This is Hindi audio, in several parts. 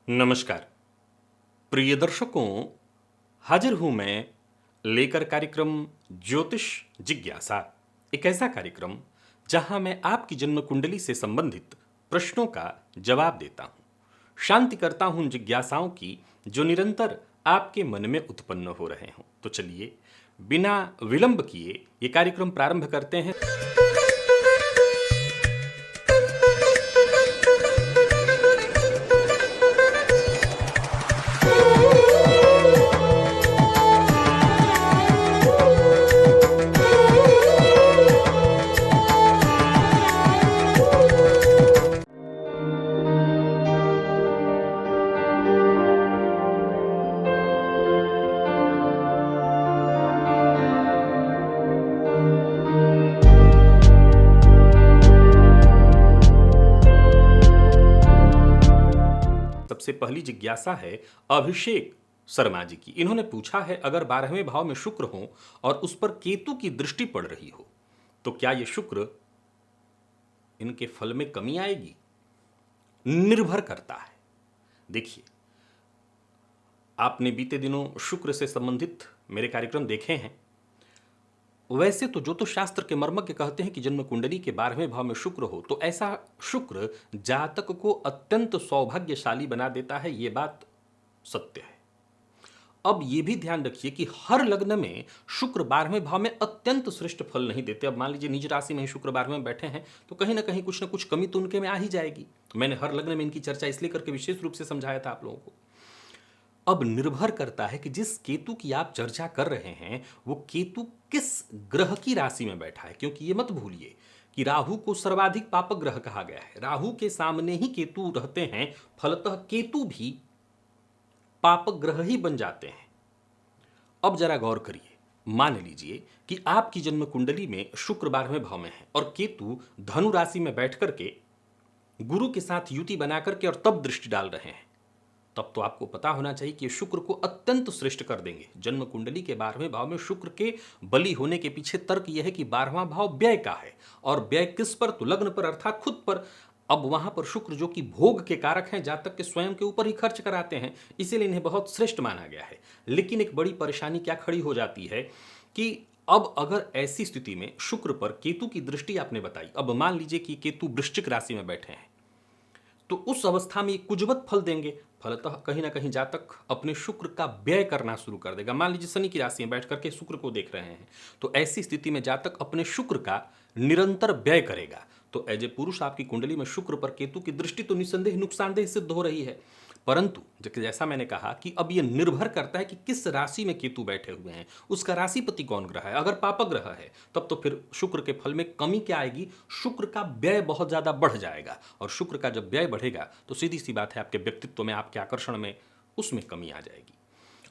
नमस्कार प्रिय दर्शकों। हाजिर हूं मैं लेकर कार्यक्रम ज्योतिष जिज्ञासा। एक ऐसा कार्यक्रम जहां मैं आपकी जन्म कुंडली से संबंधित प्रश्नों का जवाब देता हूं, शांति करता हूं उन जिज्ञासाओं की जो निरंतर आपके मन में उत्पन्न हो रहे हों। तो चलिए बिना विलंब किए ये कार्यक्रम प्रारंभ करते हैं। सबसे पहली जिज्ञासा है अभिषेक शर्मा जी की। इन्होंने पूछा है, अगर 12वें भाव में शुक्र हो और उस पर केतु की दृष्टि पड़ रही हो तो क्या ये शुक्र इनके फल में कमी आएगी? निर्भर करता है। देखिए, आपने बीते दिनों शुक्र से संबंधित मेरे कार्यक्रम देखे हैं। वैसे तो ज्योतिष शास्त्र के मर्मज्ञ कहते हैं कि जन्म कुंडली के 12वें भाव में शुक्र हो तो ऐसा शुक्र जातक को अत्यंत सौभाग्यशाली बना देता है। ये बात सत्य है। अब ये भी ध्यान रखिए कि हर लग्न में शुक्र 12वें भाव में अत्यंत श्रेष्ठ फल नहीं देते। अब मान लीजिए निज राशि में ही शुक्र 12वें में बैठे हैं तो कहीं ना कहीं कुछ ना कुछ कमी तो उनके में आ ही जाएगी। मैंने हर लग्न में इनकी चर्चा इसलिए करके विशेष रूप से समझाया था आप लोगों को। अब निर्भर करता है कि जिस केतु की आप चर्चा कर रहे हैं वो केतु किस ग्रह की राशि में बैठा है, क्योंकि ये मत भूलिए कि राहु को सर्वाधिक पापक ग्रह कहा गया है। राहु के सामने ही केतु रहते हैं, फलतः केतु भी पापक ग्रह ही बन जाते हैं। अब जरा गौर करिए, मान लीजिए कि आपकी जन्म कुंडली में शुक्र 12वें भाव में है और केतु धनु राशि में बैठ करके गुरु के साथ युति बना करके और तब दृष्टि डाल रहे हैं, तब तो आपको पता होना चाहिए कि शुक्र को अत्यंत श्रेष्ठ कर देंगे। जन्म कुंडली के 12वें भाव में शुक्र के बली होने के पीछे तर्क यह है कि 12वां भाव व्यय का है, और व्यय किस पर? तो लग्न पर, अर्थात खुद पर। अब वहां पर शुक्र जो कि भोग के कारक हैं, जातक के स्वयं के ऊपर ही खर्च कराते हैं, इसीलिए इन्हें बहुत श्रेष्ठ माना गया है। लेकिन एक बड़ी परेशानी क्या खड़ी हो जाती है कि अब अगर ऐसी स्थिति में शुक्र पर केतु की दृष्टि आपने बताई, अब मान लीजिए कि केतु वृश्चिक राशि में बैठे हैं, तो उस अवस्था में कुजवत फल देंगे। फलतः कहीं ना कहीं जातक अपने शुक्र का व्यय करना शुरू कर देगा। मान लीजिए शनि की राशि में बैठ करके शुक्र को देख रहे हैं, तो ऐसी स्थिति में जातक अपने शुक्र का निरंतर व्यय करेगा। तो एज ए पुरुष आपकी कुंडली में शुक्र पर केतु की दृष्टि तो निसंदेह नुकसानदेह सिद्ध हो रही है, परंतु जैसा मैंने कहा कि अब यह निर्भर करता है कि किस राशि में केतु बैठे हुए हैं, उसका राशिपति कौन ग्रह है। अगर पापक ग्रह है तब तो फिर शुक्र के फल में कमी क्या आएगी? शुक्र का व्यय बहुत ज्यादा बढ़ जाएगा, और शुक्र का जब व्यय बढ़ेगा तो सीधी सी बात है आपके व्यक्तित्व में, आपके आकर्षण में, उसमें कमी आ जाएगी।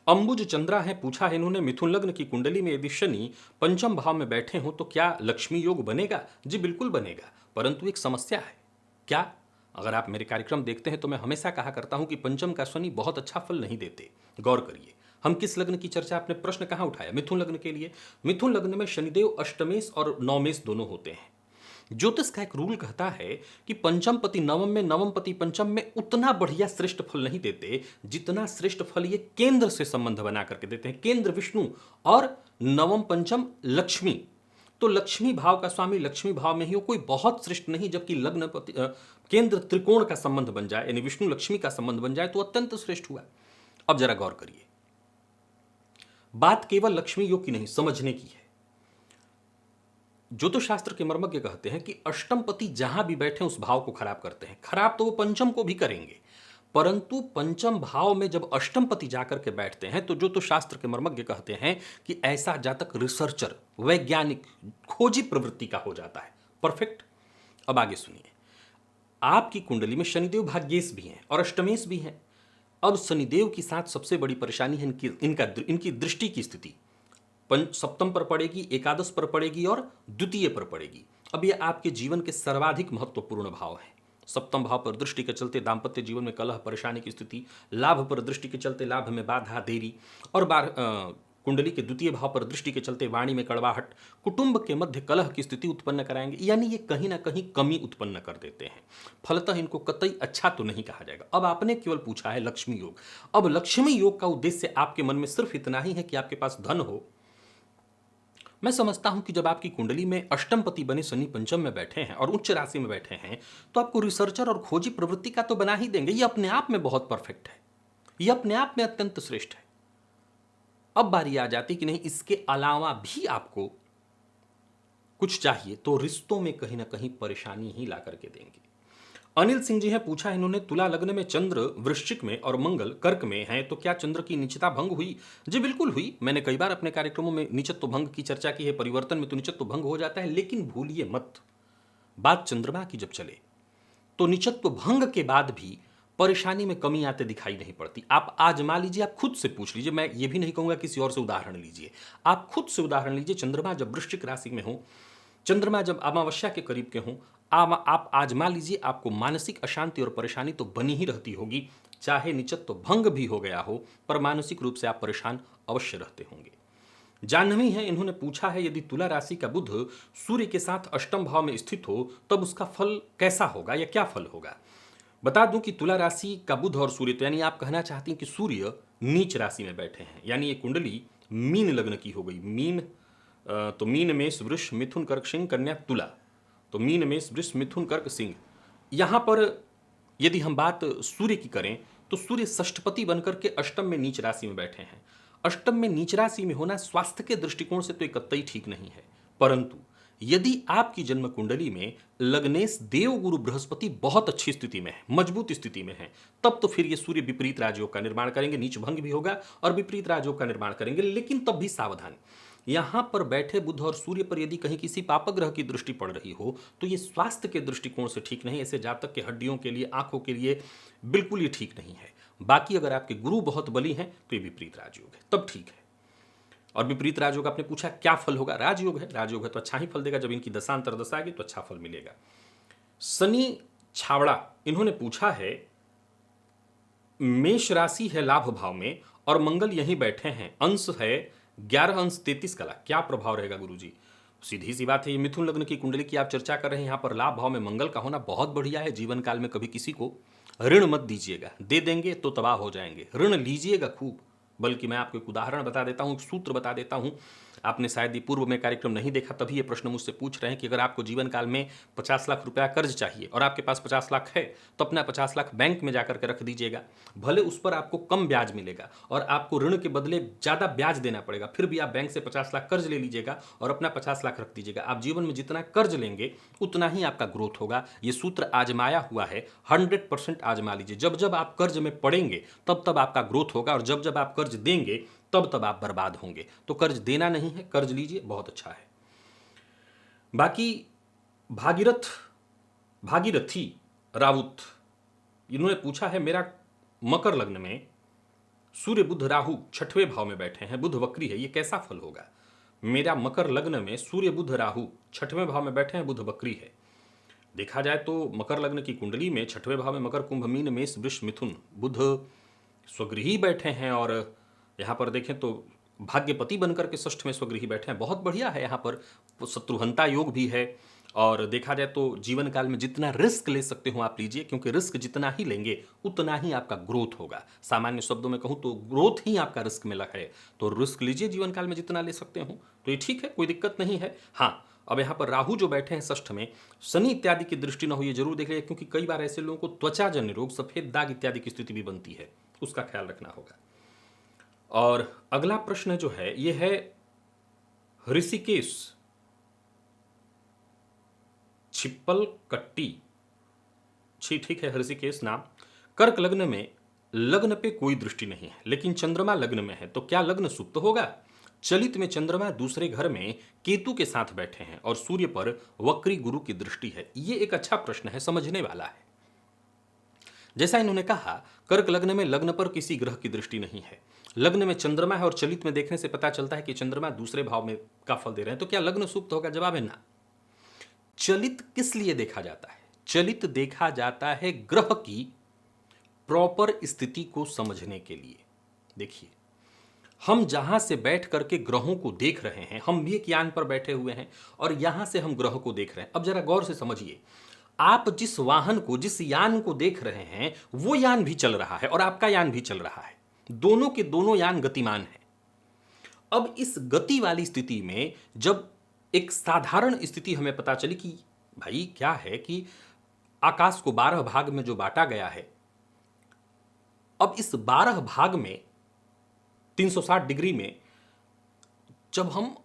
अंबुज चंद्रा है, पूछा है इन्होंने, मिथुन लग्न की कुंडली में यदि शनि पंचम भाव में बैठे हो तो क्या लक्ष्मी योग बनेगा? जी बिल्कुल बनेगा, परंतु एक समस्या है। क्या? अगर आप मेरे कार्यक्रम देखते हैं तो मैं हमेशा कहा करता हूं कि पंचम का शनि बहुत अच्छा फल नहीं देते। गौर करिए, हम किस लग्न की चर्चा, आपने प्रश्न कहां उठाया? मिथुन लग्न के लिए। मिथुन लग्न में शनिदेव अष्टमेश और नवमेश दोनों होते हैं। ज्योतिष का एक रूल कहता है कि पंचम पति नवम में, नवम पति पंचम में उतना बढ़िया श्रेष्ठ फल नहीं देते जितना श्रेष्ठ फल ये केंद्र से संबंध बना करके देते हैं। केंद्र विष्णु और नवम पंचम लक्ष्मी, तो लक्ष्मी भाव का स्वामी लक्ष्मी भाव में ही हो, कोई बहुत श्रेष्ठ नहीं। जबकि लग्न पति केंद्र त्रिकोण का संबंध बन जाए, यानी विष्णु लक्ष्मी का संबंध बन जाए, तो अत्यंत श्रेष्ठ हुआ। अब जरा गौर करिए, बात केवल लक्ष्मी योग की नहीं, समझने की है। ज्योतिष शास्त्र के मर्मज्ञ कहते हैं कि अष्टम पति जहां भी बैठे उस भाव को खराब करते हैं। खराब तो वो पंचम को भी करेंगे, परंतु पंचम भाव में जब अष्टम पति जाकर के बैठते हैं तो ज्योतिष शास्त्र के मर्मज्ञ कहते हैं कि ऐसा जातक रिसर्चर, वैज्ञानिक, खोजी प्रवृत्ति का हो जाता है। परफेक्ट। अब आगे सुनिए, आपकी कुंडली में शनिदेव भाग्येश भी हैं और अष्टमेश भी हैं। अब शनिदेव के साथ सबसे बड़ी परेशानी है इनकी दृष्टि की स्थिति। सप्तम पर पड़ेगी, एकादश पर पड़ेगी और द्वितीय पर पड़ेगी। अब ये आपके जीवन के सर्वाधिक महत्वपूर्ण भाव हैं। सप्तम भाव पर दृष्टि के चलते दाम्पत्य जीवन में कलह परेशानी की स्थिति, लाभ पर दृष्टि के चलते लाभ में बाधा, देरी, और कुंडली के द्वितीय भाव पर दृष्टि के चलते वाणी में कड़वाहट, कुटुंब के मध्य कलह की स्थिति उत्पन्न कराएंगे, यानी ये कहीं ना कहीं कमी उत्पन्न कर देते हैं। फलतः इनको कतई अच्छा तो नहीं कहा जाएगा। अब आपने केवल पूछा है लक्ष्मी योग। अब लक्ष्मी योग का उद्देश्य आपके मन में सिर्फ इतना ही है कि आपके पास धन हो। मैं समझता हूं कि जब आपकी कुंडली में अष्टमपति बने शनि पंचम में बैठे हैं और उच्च राशि में बैठे हैं, तो आपको रिसर्चर और खोजी प्रवृत्ति का तो बना ही देंगे। ये अपने आप में बहुत परफेक्ट है, ये अपने आप में अत्यंत श्रेष्ठ है। अब बारी आ जाती कि नहीं, इसके अलावा भी आपको कुछ चाहिए, तो रिश्तों में कहीं ना कहीं परेशानी ही ला करके देंगे। अनिल सिंह जी हैं, पूछा इन्होंने, तुला लग्न में चंद्र वृश्चिक में और मंगल कर्क में है, तो क्या चंद्र की नीचता भंग हुई? जी बिल्कुल हुई। मैंने कई बार अपने कार्यक्रमों में नीचत्व भंग की चर्चा की है। परिवर्तन में तो नीचत्व भंग हो जाता है, लेकिन भूलिए मत, बात चंद्रमा की जब चले तो नीचत्व भंग के बाद भी परेशानी में कमी आते दिखाई नहीं पड़ती। आप आजमा लीजिए, आप खुद से पूछ लीजिए। मैं ये भी नहीं कहूंगा किसी और से उदाहरण लीजिए, आप खुद से उदाहरण लीजिए। चंद्रमा जब वृश्चिक राशि में हो, चंद्रमा जब अमावस्या के करीब के हों, आप आजमा लीजिए, आपको मानसिक अशांति और परेशानी तो बनी ही रहती होगी। चाहे नीचत्व भंग भी हो गया हो, पर मानसिक रूप से आप परेशान अवश्य रहते होंगे। जानवी है, इन्होंने पूछा है, यदि तुला राशि का बुध सूर्य के साथ अष्टम भाव में स्थित हो, तब उसका फल कैसा होगा या क्या फल होगा? बता दूं कि तुला राशि का बुध और सूर्य, तो यानी आप कहना चाहती हैं कि सूर्य नीच राशि में बैठे हैं, यानी ये कुंडली मीन लग्न की हो गई। मीन तो मीन मेष वृष मिथुन कर्क सिंह कन्या तुला, तो मीन मेष वृष मिथुन कर्क सिंह। यहां पर यदि हम बात सूर्य की करें, तो सूर्य षष्ठपति बनकर के अष्टम में नीच राशि में बैठे हैं। अष्टम में नीच राशि में होना स्वास्थ्य के दृष्टिकोण से तो कतई ठीक नहीं है, परंतु यदि आपकी जन्म कुंडली में लग्नेश देव गुरु बृहस्पति बहुत अच्छी स्थिति में है, मजबूत स्थिति में है, तब तो फिर ये सूर्य विपरीत राजयोग का निर्माण करेंगे, नीच भंग भी होगा और विपरीत राजयोग का निर्माण करेंगे। लेकिन तब भी सावधान, यहां पर बैठे बुध और सूर्य पर यदि कहीं किसी पापग्रह की दृष्टि पड़ रही हो, तो ये स्वास्थ्य के दृष्टिकोण से ठीक नहीं। ऐसे जातक के हड्डियों के लिए, आंखों के लिए बिल्कुल ही ठीक नहीं है। बाकी अगर आपके गुरु बहुत बली हैं, तो ये विपरीत राजयोग है, तब ठीक है। और विपरीत राजयोग, आपने पूछा क्या फल होगा? राजयोग है, राजयोग है तो अच्छा ही फल देगा। जब इनकी दशा अंतर्दशा आएगी तो अच्छा फल मिलेगा। शनि छावड़ा, इन्होंने पूछा है, मेष राशि है लाभ भाव में और मंगल यहीं बैठे हैं, अंश है 11 अंश 33 कला, क्या प्रभाव रहेगा गुरुजी? सीधी सी बात है, ये मिथुन लग्न की कुंडली की आप चर्चा कर रहे हैं। यहां पर लाभ भाव में मंगल का होना बहुत बढ़िया है। जीवन काल में कभी किसी को ऋण मत दीजिएगा, दे देंगे तो तबाह हो जाएंगे। ऋण लीजिएगा खूब, बल्कि मैं आपको एक उदाहरण बता देता हूं, एक सूत्र बता देता हूं। आपने शायद ये पूर्व में कार्यक्रम नहीं देखा, तभी ये प्रश्न मुझसे पूछ रहे हैं कि अगर आपको जीवन काल में 50 लाख रुपया कर्ज चाहिए और आपके पास 50 लाख है, तो अपना 50 लाख बैंक में जाकर के रख दीजिएगा। भले उस पर आपको कम ब्याज मिलेगा और आपको ऋण के बदले ज़्यादा ब्याज देना पड़ेगा, फिर भी आप बैंक से 50 लाख कर्ज ले लीजिएगा और अपना 50 लाख रख दीजिएगा। आप जीवन में जितना कर्ज लेंगे उतना ही आपका ग्रोथ होगा। ये सूत्र आजमाया हुआ है, 100% आजमा लीजिए। जब जब आप कर्ज में पड़ेंगे तब तब आपका ग्रोथ होगा, और जब जब आप कर्ज देंगे तब तब आप बर्बाद होंगे। तो कर्ज देना नहीं है, कर्ज लीजिए, बहुत अच्छा है। बाकी भागीरथी राउत, इन्होंने पूछा है, मेरा मकर लग्न में सूर्य बुध राहु छठवें भाव में बैठे हैं, बुध वक्री है, ये कैसा फल होगा? मेरा मकर लग्न में सूर्य बुध राहु छठवें भाव में बैठे हैं, बुध वक्री है। देखा जाए तो मकर लग्न की कुंडली में छठवें भाव में मकर कुंभ मीन मेष वृष मिथुन बुध स्वगृही बैठे हैं, और यहाँ पर देखें तो भाग्यपति बनकर के षष्ठ में स्वगृही बैठे हैं, बहुत बढ़िया है। यहाँ पर शत्रुहंता योग भी है, और देखा जाए तो जीवन काल में जितना रिस्क ले सकते हो आप लीजिए, क्योंकि रिस्क जितना ही लेंगे उतना ही आपका ग्रोथ होगा। सामान्य शब्दों में कहूँ तो ग्रोथ ही आपका रिस्क में लगा है, तो रिस्क लीजिए जीवन काल में जितना ले सकते हो, तो ये ठीक है, कोई दिक्कत नहीं है। हाँ, अब यहाँ पर राहु जो बैठे हैं षष्ठ में, शनि इत्यादि की दृष्टि न हो ये जरूर देख लीजिए, क्योंकि कई बार ऐसे लोगों को त्वचाजन्य रोग, सफेद दाग इत्यादि की स्थिति भी बनती है, उसका ख्याल रखना होगा। और अगला प्रश्न जो है ये है ऋषिकेश छिप्पल कट्टी, ठीक है, ऋषिकेश नाम। कर्क लग्न में लग्न पे कोई दृष्टि नहीं है, लेकिन चंद्रमा लग्न में है, तो क्या लग्न सुप्त होगा? चलित में चंद्रमा दूसरे घर में केतु के साथ बैठे हैं और सूर्य पर वक्री गुरु की दृष्टि है। ये एक अच्छा प्रश्न है, समझने वाला है। जैसा इन्होंने कहा, कर्क लग्न में लग्न पर किसी ग्रह की दृष्टि नहीं है, लग्न में चंद्रमा है, और चलित में देखने से पता चलता है कि चंद्रमा दूसरे भाव में का फल दे रहे हैं, तो क्या लग्न सुप्त होगा? जवाब है ना। चलित किस लिए देखा जाता है? चलित देखा जाता है ग्रह की प्रॉपर स्थिति को समझने के लिए। देखिए, हम जहां से बैठ करके ग्रहों को देख रहे हैं, हम भी एक यान पर बैठे हुए हैं और यहां से हम ग्रह को देख रहे हैं। अब जरा गौर से समझिए, आप जिस वाहन को, जिस यान को देख रहे हैं, वो यान भी चल रहा है और आपका यान भी चल रहा है। दोनों के दोनों यान गतिमान है। अब इस गति वाली स्थिति में जब एक साधारण स्थिति हमें पता चली कि भाई क्या है कि आकाश को 12 भाग में जो बांटा गया है, अब इस 12 भाग में 360 डिग्री में जब हम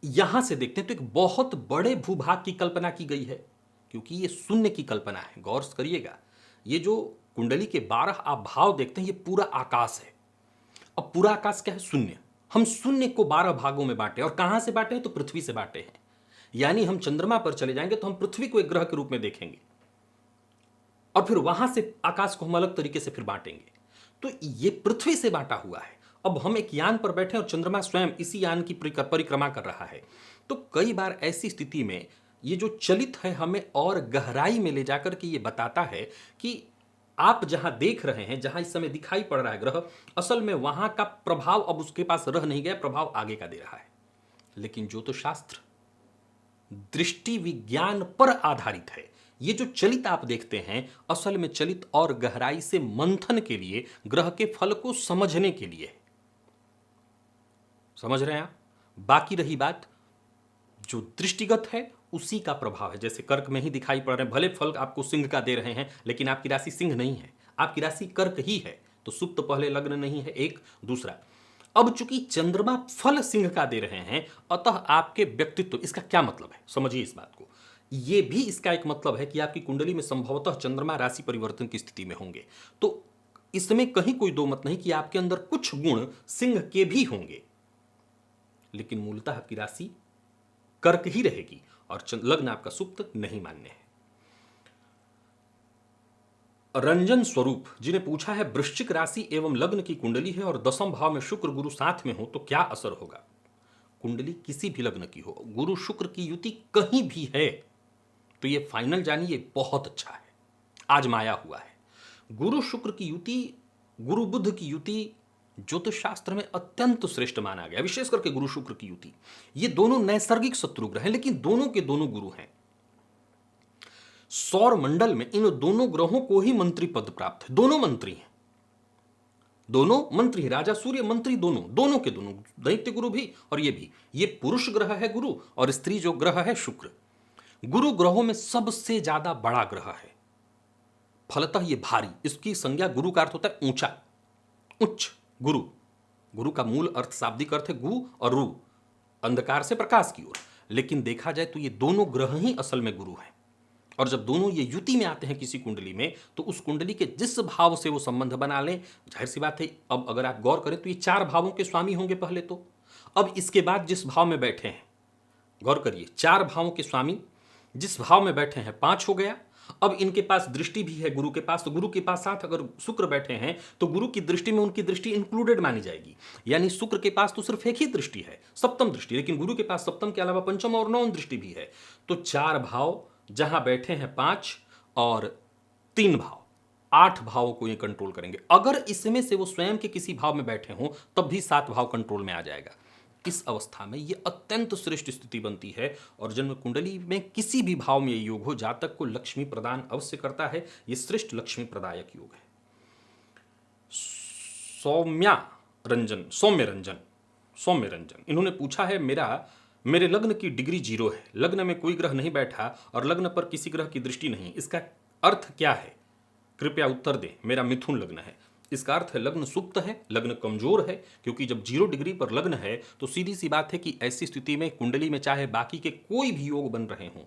यहां से देखते हैं तो एक बहुत बड़े भूभाग की कल्पना की गई है, क्योंकि ये शून्य की कल्पना है। गौर करिएगा, ये जो कुंडली के 12 आप भाव देखते हैं, ये पूरा आकाश है। अब पूरा आकाश क्या है? शून्य। हम शून्य को 12 भागों में बांटे, और कहां से बांटे हैं? तो पृथ्वी से बांटे हैं। यानी हम चंद्रमा पर चले जाएंगे तो हम पृथ्वी को एक ग्रह के रूप में देखेंगे और फिर वहां से आकाश को हम अलग तरीके से फिर बांटेंगे। तो ये पृथ्वी से बांटा हुआ है। अब हम एक यान पर बैठे और चंद्रमा स्वयं इसी यान की परिक्रमा कर रहा है। तो कई बार ऐसी स्थिति में ये जो चलित है हमें और गहराई में ले जाकर के ये बताता है कि आप जहां देख रहे हैं, जहां इस समय दिखाई पड़ रहा है ग्रह, असल में वहां का प्रभाव अब उसके पास रह नहीं गया, प्रभाव आगे का दे रहा है। लेकिन ज्योतिषशास्त्र दृष्टि विज्ञान पर आधारित है। ये जो चलित आप देखते हैं, असल में चलित और गहराई से मंथन के लिए, ग्रह के फल को समझने के लिए। समझ रहे हैं आप? बाकी रही बात जो दृष्टिगत है, उसी का प्रभाव है। जैसे कर्क में ही दिखाई पड़ रहे हैं, भले फल आपको सिंह का दे रहे हैं, लेकिन आपकी राशि सिंह नहीं है, आपकी राशि कर्क ही है। तो सुप्त पहले लग्न नहीं है, एक। दूसरा, अब चूंकि चंद्रमा फल सिंह का दे रहे हैं, अतः आपके व्यक्तित्व, इसका क्या मतलब है? समझिए इस बात को। यह भी इसका एक मतलब है कि आपकी कुंडली में संभवतः चंद्रमा राशि परिवर्तन की स्थिति में होंगे। तो इसमें कहीं कोई दो मत नहीं कि आपके अंदर कुछ गुण सिंह के भी होंगे, लेकिन मूलतः आपकी राशि कर्क ही रहेगी और लग्न आपका सुप्त नहीं मान्य है। रंजन स्वरूप जी ने पूछा है, वृश्चिक राशि एवं लग्न की कुंडली है और 10वें भाव में शुक्र गुरु साथ में हो तो क्या असर होगा? कुंडली किसी भी लग्न की हो, गुरु शुक्र की युति कहीं भी है तो ये फाइनल जानिए बहुत अच्छा है, आजमाया हुआ है। गुरु शुक्र की युति, गुरु बुध की युति ज्योतिष शास्त्र में अत्यंत श्रेष्ठ माना गया, विशेष करके गुरु शुक्र की युति। ये दोनों नैसर्गिक शत्रु ग्रह हैं, लेकिन दोनों के दोनों गुरु हैं। सौर मंडल में इन दोनों ग्रहों को ही मंत्री पद प्राप्त है। दोनों मंत्री हैं, दोनों मंत्री हैं। राजा सूर्य मंत्री, दोनों के दोनों, दैत्य गुरु भी और ये भी। ये पुरुष ग्रह है गुरु, और स्त्री जो ग्रह है शुक्र। गुरु ग्रहों में सबसे ज्यादा बड़ा ग्रह है, फलतः ये भारी। इसकी संज्ञा, गुरु का अर्थ होता है ऊंचा, उच्च। गुरु, गुरु का मूल अर्थ, शाब्दिक अर्थ है गु और रु, अंधकार से प्रकाश की ओर। लेकिन देखा जाए तो ये दोनों ग्रह ही असल में गुरु हैं। और जब दोनों ये युति में आते हैं किसी कुंडली में, तो उस कुंडली के जिस भाव से वो संबंध बना लें, जाहिर सी बात है, अब अगर आप गौर करें तो ये 4 भावों के स्वामी होंगे पहले तो। अब इसके बाद जिस भाव में बैठे हैं, गौर करिए, 4 भावों के स्वामी जिस भाव में बैठे हैं 5 हो गया। अब इनके पास दृष्टि भी है गुरु के पास, तो गुरु के पास साथ अगर शुक्र बैठे हैं तो गुरु की दृष्टि में उनकी दृष्टि इंक्लूडेड मानी जाएगी। यानी शुक्र के पास तो सिर्फ एक ही दृष्टि है, सप्तम दृष्टि, लेकिन गुरु के पास सप्तम के अलावा पंचम और नवम दृष्टि भी है। तो 4 भाव जहां बैठे हैं 5 और 3 भाव, 8 भावों को ये कंट्रोल करेंगे। अगर इसमें से वो स्वयं के किसी भाव में बैठे हों तब भी 7 भाव कंट्रोल में आ जाएगा। इस अवस्था में ये अत्यंत श्रेष्ठ स्थिति बनती है और जन्म कुंडली में किसी भी भाव में ये योग हो, जातक को लक्ष्मी प्रदान अवश्य करता है। ये श्रेष्ठ लक्ष्मी प्रदायक योग है। सौम्य रंजन इन्होंने पूछा है, मेरे लग्न की डिग्री 0 है, लग्न में कोई ग्रह नहीं बैठा और लग्न पर किसी ग्रह की दृष्टि नहीं, इसका अर्थ क्या है? कृपया उत्तर दें। मेरा मिथुन लग्न है। इसका अर्थ है लग्न सुप्त है, लग्न कमजोर है, क्योंकि जब 0 डिग्री पर लग्न है तो सीधी सी बात है कि ऐसी स्थिति में कुंडली में चाहे बाकी के कोई भी योग बन रहे हों,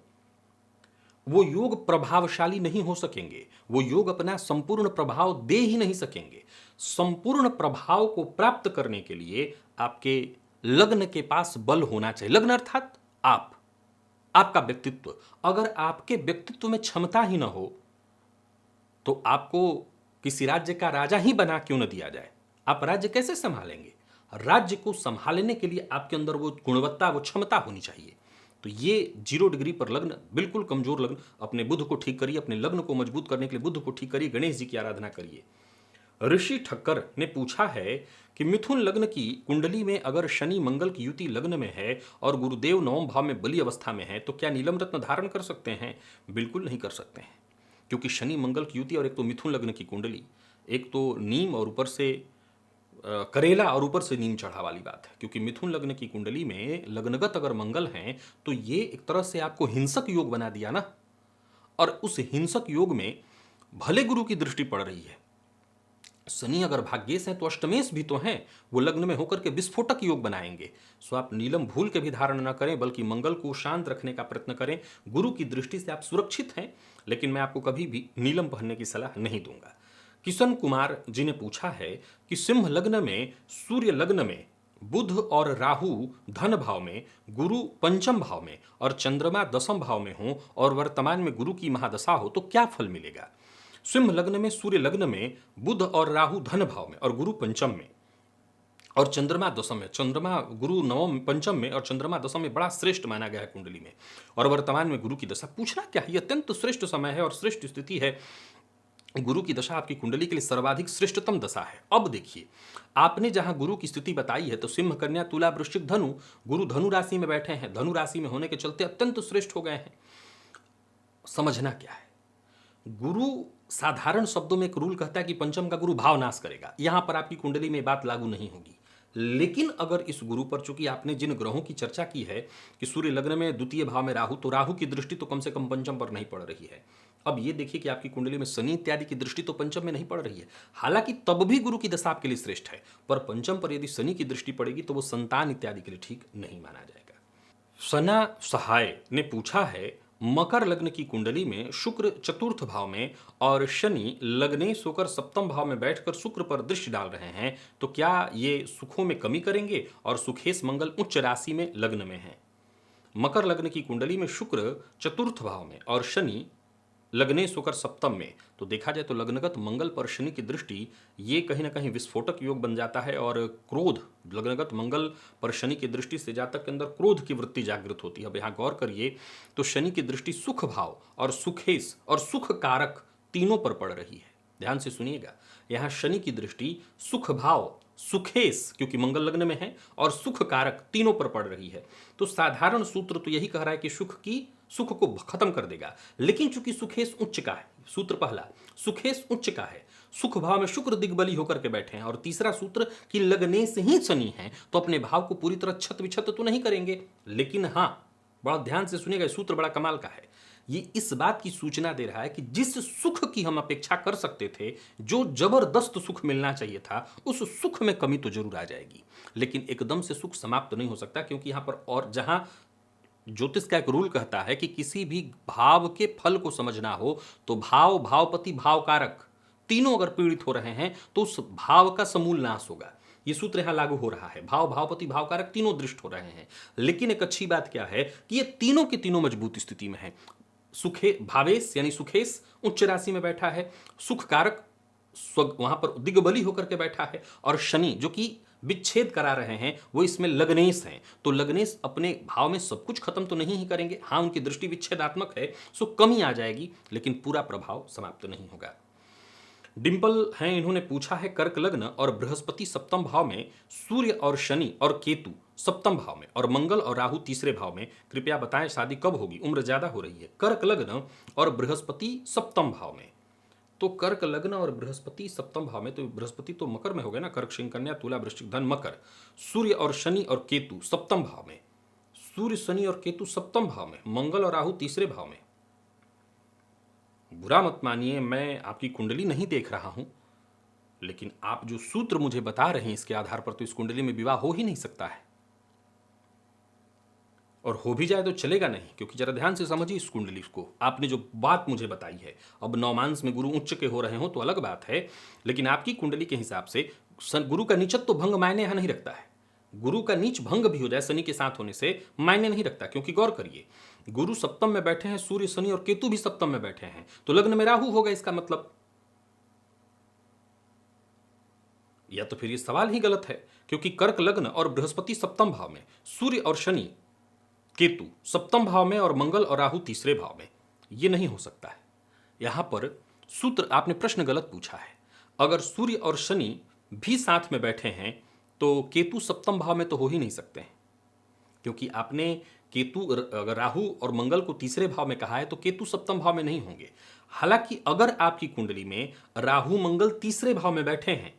वो योग प्रभावशाली नहीं हो सकेंगे, वो योग अपना संपूर्ण प्रभाव दे ही नहीं सकेंगे। संपूर्ण प्रभाव को प्राप्त करने के लिए आपके लग्न के पास बल होना चाहिए। लग्न अर्थात आपका व्यक्तित्व। अगर आपके व्यक्तित्व में क्षमता ही ना हो तो आपको किसी राज्य का राजा ही बना क्यों न दिया जाए, आप राज्य कैसे संभालेंगे? राज्य को संभालने के लिए आपके अंदर वो गुणवत्ता, वो क्षमता होनी चाहिए। तो ये 0 डिग्री पर लग्न बिल्कुल कमजोर लग्न। अपने बुध को ठीक करिए, अपने लग्न को मजबूत करने के लिए बुध को ठीक करिए, गणेश जी की आराधना करिए। ऋषि ठक्कर ने पूछा है कि मिथुन लग्न की कुंडली में अगर शनि मंगल की युति लग्न में है और गुरुदेव नवम भाव में बली अवस्था में है तो क्या नीलम रत्न धारण कर सकते हैं? बिल्कुल नहीं कर सकते हैं, क्योंकि शनि मंगल की युति और एक तो मिथुन लग्न की कुंडली, एक तो नीम और ऊपर से करेला और ऊपर से नीम चढ़ा वाली बात है। क्योंकि मिथुन लग्न की कुंडली में लग्नगत अगर मंगल हैं तो ये एक तरह से आपको हिंसक योग बना दिया ना। और उस हिंसक योग में भले गुरु की दृष्टि पड़ रही है, शनि अगर भाग्येश हैं तो अष्टमेश भी तो हैं, वो लग्न में होकर के विस्फोटक योग बनाएंगे। सो आप नीलम भूल के भी धारण न करें, बल्कि मंगल को शांत रखने का प्रयत्न करें। गुरु की दृष्टि से आप सुरक्षित हैं, लेकिन मैं आपको कभी भी नीलम पहनने की सलाह नहीं दूंगा। किशन कुमार जी ने पूछा है कि सिंह लग्न में सूर्य लग्न में बुध और राहु धन भाव में, गुरु पंचम भाव में और चंद्रमा दसम भाव में हो और वर्तमान में गुरु की महादशा हो तो क्या फल मिलेगा? सिंह लग्न में सूर्य लग्न में बुध और राहु धन भाव में और गुरु पंचम में और चंद्रमा दशम में, चंद्रमा गुरु नवम पंचम में और चंद्रमा दशम में बड़ा श्रेष्ठ माना गया है कुंडली में, और वर्तमान में गुरु की दशा। पूछना क्या है, यह अत्यंत श्रेष्ठ समय है और श्रेष्ठ स्थिति है। गुरु की दशा आपकी कुंडली के लिए सर्वाधिक श्रेष्ठतम दशा है। अब देखिए, आपने जहां गुरु की स्थिति बताई है तो सिंह, कन्या, तुला, वृश्चिक, धनु, गुरु धनु राशि में बैठे हैं। धनु राशि में होने के चलते अत्यंत श्रेष्ठ हो गए हैं। समझना क्या है, गुरु साधारण शब्दों में एक रूल कहता है कि पंचम का गुरु भाव नाश करेगा। यहां पर आपकी कुंडली में बात लागू नहीं होगी। लेकिन अगर इस गुरु पर, चूंकि आपने जिन ग्रहों की चर्चा की है कि सूर्य लग्न में द्वितीय भाव में राहु, तो राहु की दृष्टि तो कम से कम पंचम पर नहीं पड़ रही है। अब ये देखिए कि आपकी कुंडली में शनि इत्यादि की दृष्टि तो पंचम में नहीं पड़ रही है। हालांकि तब भी गुरु की दशा आपके लिए श्रेष्ठ है, पर पंचम पर यदि शनि की दृष्टि पड़ेगी तो वो संतान इत्यादि के लिए ठीक नहीं माना जाएगा। सना सहाय ने पूछा है, मकर लग्न की कुंडली में शुक्र चतुर्थ भाव में और शनि लग्नेश होकर सप्तम भाव में बैठकर शुक्र पर दृष्टि डाल रहे हैं, तो क्या ये सुखों में कमी करेंगे? और सुखेश मंगल उच्च राशि में लग्न में है। मकर लग्न की कुंडली में शुक्र चतुर्थ भाव में और शनि लग्नेश होकर सप्तम में, तो देखा जाए तो लग्नगत मंगल पर शनि की दृष्टि ये कहीं ना कहीं विस्फोटक योग बन जाता है। और क्रोध, लग्नगत मंगल पर शनि की दृष्टि से जातक के अंदर क्रोध की वृत्ति जागृत होती है। अब यहाँ गौर करिए तो शनि की दृष्टि सुख भाव और सुखेश और सुख कारक तीनों पर पड़ रही है। ध्यान से सुनिएगा, यहाँ शनि की दृष्टि सुख भाव, सुखेश क्योंकि मंगल लग्न में है, और सुख कारक तीनों पर पड़ रही है। तो साधारण सूत्र तो यही कह रहा है कि सुख को खत्म कर देगा। लेकिन चूंकि सुखेश उच्च का है, सूत्र पहला सुखेश उच्च का है, सुख भाव में शुक्र दिग्बली होकर के बैठे हैं, और तीसरा सूत्र कि लगने से ही शनि है तो अपने भाव को पूरी तरह छत विछत तो नहीं करेंगे। लेकिन हाँ, बड़ा ध्यान से सुनिएगा, सूत्र बड़ा कमाल का है। ये इस बात की सूचना दे रहा है कि जिस सुख की हम अपेक्षा कर सकते थे, जो जबरदस्त सुख मिलना चाहिए था, उस सुख में कमी तो जरूर आ जाएगी। लेकिन एकदम से सुख समाप्त नहीं हो सकता, क्योंकि यहां पर और जहां ज्योतिष का एक रूल कहता है कि किसी भी भाव के फल को समझना हो तो भाव, भावपति, भावकारक तीनों अगर पीड़ित हो रहे हैं तो उस भाव का समूल नाश होगा। ये सूत्र यहां लागू हो रहा है। भाव, भावपति, भावकारक तीनों दृष्ट हो रहे हैं। लेकिन एक अच्छी बात क्या है कि ये तीनों की तीनों मजबूत स्थिति में है। सुखे भावेश यानी सुखेश उच्च राशि में बैठा है, सुख कारक वहां पर दिग्बली होकर के बैठा है, और शनि जो कि विच्छेद करा रहे हैं वो इसमें लग्नेश हैं। तो लग्नेश अपने भाव में सब कुछ खत्म तो नहीं ही करेंगे, हाँ उनकी दृष्टि विच्छेदात्मक है, सो कमी आ जाएगी, लेकिन पूरा प्रभाव समाप्त नहीं होगा। डिंपल हैं, इन्होंने पूछा है, कर्क लग्न और बृहस्पति सप्तम भाव में, सूर्य और शनि और केतु सप्तम भाव में और मंगल और राहु तीसरे भाव में, कृपया बताएं शादी कब होगी, उम्र ज्यादा हो रही है। कर्क लग्न और बृहस्पति सप्तम भाव में, तो कर्क लग्न और बृहस्पति सप्तम भाव में, तो बृहस्पति तो मकर में हो गए ना, कर्क, सिंह, कन्या, तुला, वृश्चिक, धन, मकर। सूर्य और शनि और केतु सप्तम भाव में, सूर्य, शनि और केतु सप्तम भाव में, मंगल और राहु तीसरे भाव में। बुरा मत मानिए, मैं आपकी कुंडली नहीं देख रहा हूं, लेकिन आप जो सूत्र मुझे बता रहे हैं इसके आधार पर तो इस कुंडली में विवाह हो ही नहीं सकता है, और हो भी जाए तो चलेगा नहीं। क्योंकि जरा ध्यान से समझिए इस कुंडली को, आपने जो बात मुझे बताई है। अब नवमांश में गुरु उच्च के हो रहे हो तो अलग बात है, लेकिन आपकी कुंडली के हिसाब से गुरु का नीचत्व तो भंग मायने यहां नहीं रखता है। गुरु का नीच भंग भी हो जाए शनि के साथ होने से मायने नहीं रखता, क्योंकि गौर करिए, गुरु सप्तम में बैठे हैं, सूर्य, शनि और केतु भी सप्तम में बैठे हैं, तो लग्न में राहु होगा। इसका मतलब या तो फिर ये सवाल ही गलत है, क्योंकि कर्क लग्न और बृहस्पति सप्तम भाव में, सूर्य और शनि केतु सप्तम भाव में और मंगल और राहु तीसरे भाव में, ये नहीं हो सकता है। यहां पर सूत्र, आपने प्रश्न गलत पूछा है। अगर सूर्य और शनि भी साथ में बैठे हैं तो केतु सप्तम भाव में तो हो ही नहीं सकते हैं, क्योंकि आपने केतु अगर राहु और मंगल को तीसरे भाव में कहा है तो केतु सप्तम भाव में नहीं होंगे। हालांकि अगर आपकी कुंडली में राहु मंगल तीसरे भाव में बैठे हैं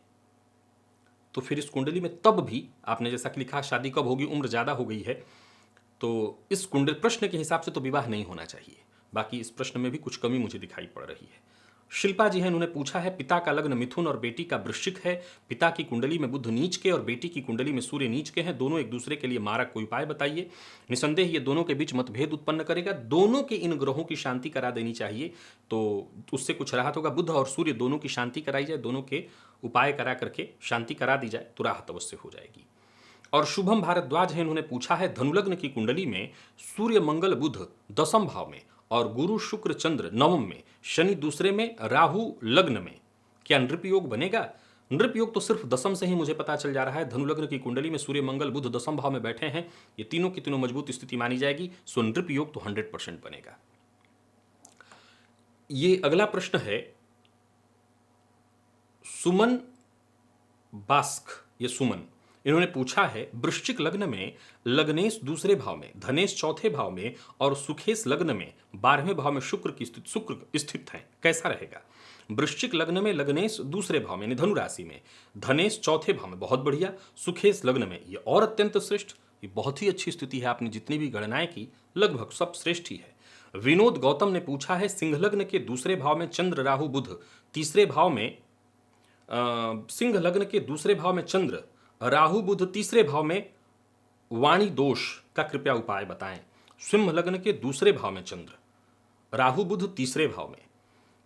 तो फिर इस कुंडली में तब भी आपने जैसा कि लिखा शादी कब होगी, उम्र ज्यादा हो गई है, तो इस कुंडल प्रश्न के हिसाब से तो विवाह नहीं होना चाहिए। बाकी इस प्रश्न में भी कुछ कमी मुझे दिखाई पड़ रही है। शिल्पा जी हैं, उन्होंने पूछा है पिता का लग्न मिथुन और बेटी का वृश्चिक है, पिता की कुंडली में बुध नीच के और बेटी की कुंडली में सूर्य नीच के हैं, दोनों एक दूसरे के लिए मारक कोई उपाय बताइए। निसंदेह ये दोनों के बीच मतभेद उत्पन्न करेगा, दोनों के इन ग्रहों की शांति करा देनी चाहिए तो उससे कुछ राहत होगा। बुध और सूर्य दोनों की शांति कराई जाए, दोनों के उपाय करा करके शांति करा दी जाए तो राहत अवश्य हो जाएगी। और शुभम भारद्वाज है, इन्होंने पूछा है धनुलग्न की कुंडली में सूर्य मंगल बुध दसम भाव में और गुरु शुक्र चंद्र नवम में, शनि दूसरे में, राहु लग्न में, क्या नृप योग बनेगा? नृप योग तो सिर्फ दसम से ही मुझे पता चल जा रहा है। धनुलग्न की कुंडली में सूर्य मंगल बुध दसम भाव में बैठे हैं, ये तीनों की तीनों मजबूत स्थिति मानी जाएगी, सो नृप योग तो 100% बनेगा। ये अगला प्रश्न है सुमन बास्क, ये सुमन, इन्होंने पूछा है वृश्चिक लग्न में लग्नेश दूसरे भाव में, धनेश चौथे भाव में और सुखेश लग्न में 12वें भाव में शुक्र स्थित है, कैसा रहेगा? वृश्चिक लग्न में लग्नेश दूसरे भाव में धनु राशि में, धनेश चौथे भाव में, बहुत बढ़िया, सुखेश लग्न में, ये और अत्यंत श्रेष्ठ, ये बहुत ही अच्छी स्थिति है। आपने जितनी भी गणनाएं की लगभग सब श्रेष्ठ ही है। विनोद गौतम ने पूछा है सिंह लग्न के दूसरे भाव में चंद्र राहु बुध, तीसरे भाव में सिंह लग्न के दूसरे भाव में चंद्र राहु बुध, तीसरे भाव में वाणी दोष का कृपया उपाय बताएं। सिंह लग्न के दूसरे भाव में चंद्र राहु बुध तीसरे भाव में,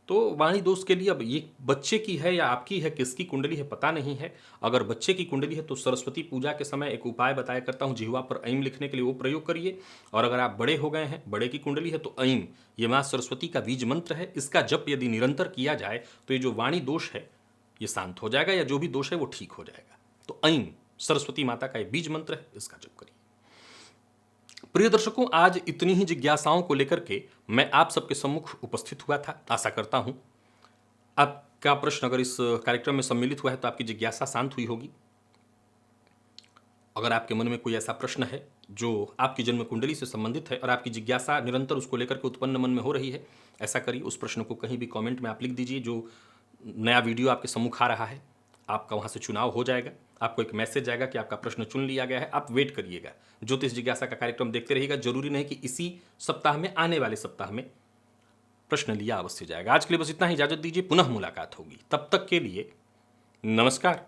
तो वाणी दोष के लिए अब ये बच्चे की है या आपकी है, किसकी कुंडली है पता नहीं है। अगर बच्चे की कुंडली है तो सरस्वती पूजा के समय एक उपाय बताया करता हूं जिह्वा पर ऐम लिखने के लिए, वो प्रयोग करिए। और अगर आप बड़े हो गए हैं, बड़े की कुंडली है तो ऐम, ये माँ सरस्वती का बीज मंत्र है, इसका जप यदि निरंतर किया जाए तो ये जो वाणी दोष है ये शांत हो जाएगा, या जो भी दोष है वो ठीक हो जाएगा। तो ऐम सरस्वती माता का ये बीज मंत्र है, इसका जप करिए। प्रिय दर्शकों, आज इतनी ही जिज्ञासाओं को लेकर के मैं आप सबके सम्मुख उपस्थित हुआ था। आशा करता हूं आपका प्रश्न अगर इस कार्यक्रम में सम्मिलित हुआ है तो आपकी जिज्ञासा शांत हुई होगी। अगर आपके मन में कोई ऐसा प्रश्न है जो आपकी जन्म कुंडली से संबंधित है और आपकी जिज्ञासा निरंतर उसको लेकर के उत्पन्न मन में हो रही है, ऐसा करिए, उस प्रश्न को कहीं भी कमेंट में आप लिख दीजिए। जो नया वीडियो आपके सम्मुख आ रहा है आपका वहां से चुनाव हो जाएगा, आपको एक मैसेज आएगा कि आपका प्रश्न चुन लिया गया है। आप वेट करिएगा, ज्योतिष जिज्ञासा का कार्यक्रम देखते रहिएगा। जरूरी नहीं कि इसी सप्ताह में, आने वाले सप्ताह में प्रश्न लिया अवश्य जाएगा। आज के लिए बस इतना ही, इजाजत दीजिए, पुनः मुलाकात होगी। तब तक के लिए नमस्कार।